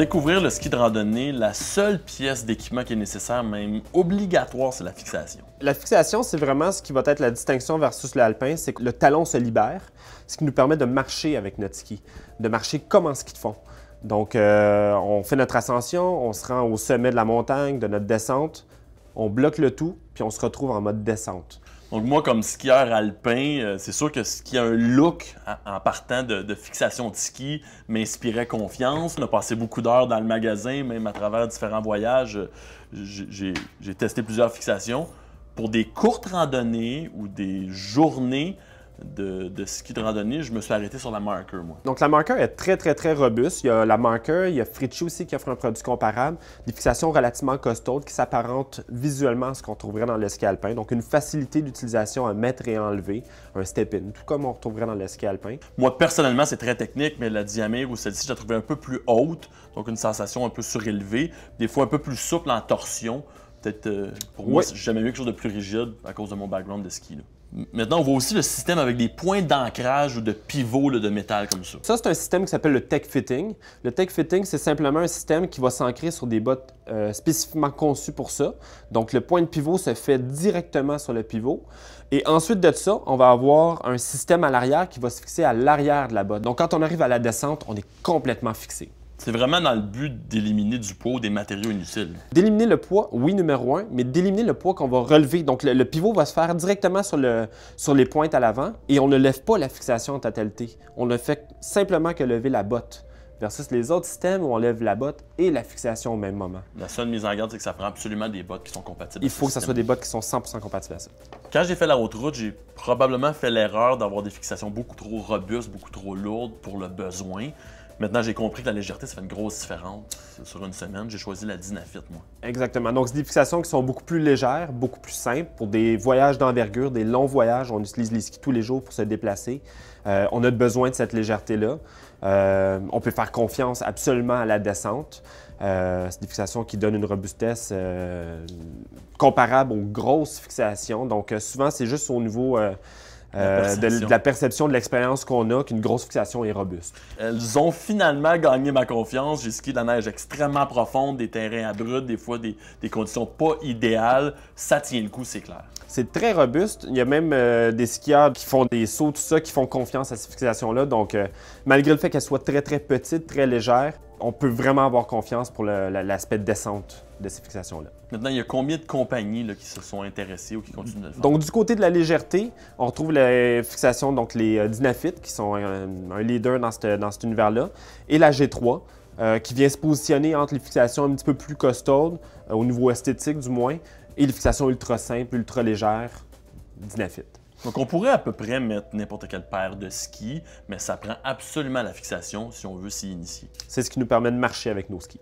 découvrir le ski de randonnée, la seule pièce d'équipement qui est nécessaire, même obligatoire, c'est la fixation. La fixation, c'est vraiment ce qui va être la distinction versus l'alpin, c'est que le talon se libère, ce qui nous permet de marcher avec notre ski, de marcher comme en ski de fond. Donc, on fait notre ascension, on se rend au sommet de la montagne, de notre descente, on bloque le tout, puis on se retrouve en mode descente. Donc moi, comme skieur alpin, c'est sûr que ce qui a un look en partant de fixation de ski m'inspirait confiance. On a passé beaucoup d'heures dans le magasin, même à travers différents voyages. J'ai testé plusieurs fixations. Pour des courtes randonnées ou des journées de ski de randonnée, je me suis arrêté sur la Marker, moi. Donc la Marker est très robuste. Il y a la Marker, il y a Fritschi aussi qui offre un produit comparable, des fixations relativement costaudes qui s'apparentent visuellement à ce qu'on trouverait dans le ski alpin. Donc une facilité d'utilisation à mettre et enlever, un step-in, tout comme on retrouverait dans le ski alpin. Moi, personnellement, c'est très technique, mais la Diamir ou celle-ci, je la trouvais un peu plus haute, donc une sensation un peu surélevée, des fois un peu plus souple en torsion. Peut-être, pour moi, j'ai jamais vu quelque chose de plus rigide à cause de mon background de ski, là. Maintenant, on voit aussi le système avec des points d'ancrage ou de pivot là, de métal comme ça. Ça, c'est un système qui s'appelle le Tech Fitting. Le Tech Fitting, c'est simplement un système qui va s'ancrer sur des bottes spécifiquement conçues pour ça. Donc, le point de pivot se fait directement sur le pivot. Et ensuite de ça, on va avoir un système à l'arrière qui va se fixer à l'arrière de la botte. Donc, quand on arrive à la descente, on est complètement fixé. C'est vraiment dans le but d'éliminer du poids ou des matériaux inutiles. D'éliminer le poids, oui, numéro 1, mais d'éliminer le poids qu'on va relever. Donc, le pivot va se faire directement sur les pointes à l'avant et on ne lève pas la fixation en totalité. On ne fait simplement que lever la botte versus les autres systèmes où on lève la botte et la fixation au même moment. La seule mise en garde, c'est que ça prend absolument des bottes qui sont compatibles. Il faut que ce soit des bottes qui sont 100% compatibles à ça. Quand j'ai fait la haute route, j'ai probablement fait l'erreur d'avoir des fixations beaucoup trop robustes, beaucoup trop lourdes pour le besoin. Maintenant, j'ai compris que la légèreté, ça fait une grosse différence. Sur une semaine, j'ai choisi la Dynafit, moi. Exactement. Donc, c'est des fixations qui sont beaucoup plus légères, beaucoup plus simples. Pour des voyages d'envergure, des longs voyages, on utilise les skis tous les jours pour se déplacer. On a besoin de cette légèreté-là. On peut faire confiance absolument à la descente. C'est des fixations qui donnent une robustesse comparable aux grosses fixations. Donc, souvent, c'est juste au niveau de la perception de l'expérience qu'on a qu'une grosse fixation est robuste. Elles ont finalement gagné ma confiance. J'ai skié de la neige extrêmement profonde, des terrains abrupts, des fois des conditions pas idéales. Ça tient le coup, c'est clair. C'est très robuste. Il y a même des skieurs qui font des sauts, tout ça, qui font confiance à ces fixations-là. Donc, malgré le fait qu'elles soient très petites, très légères, on peut vraiment avoir confiance pour l'aspect de descente de ces fixations-là. Maintenant, il y a combien de compagnies là, qui se sont intéressées ou qui continuent de le faire? Donc, du côté de la légèreté, on retrouve les fixations, donc les Dynafit, qui sont un leader dans cet univers-là, et la G3, qui vient se positionner entre les fixations un petit peu plus costaudes, au niveau esthétique du moins, et les fixations ultra simples, ultra légères, Dynafit. Donc, on pourrait à peu près mettre n'importe quelle paire de skis, mais ça prend absolument la fixation si on veut s'y initier. C'est ce qui nous permet de marcher avec nos skis.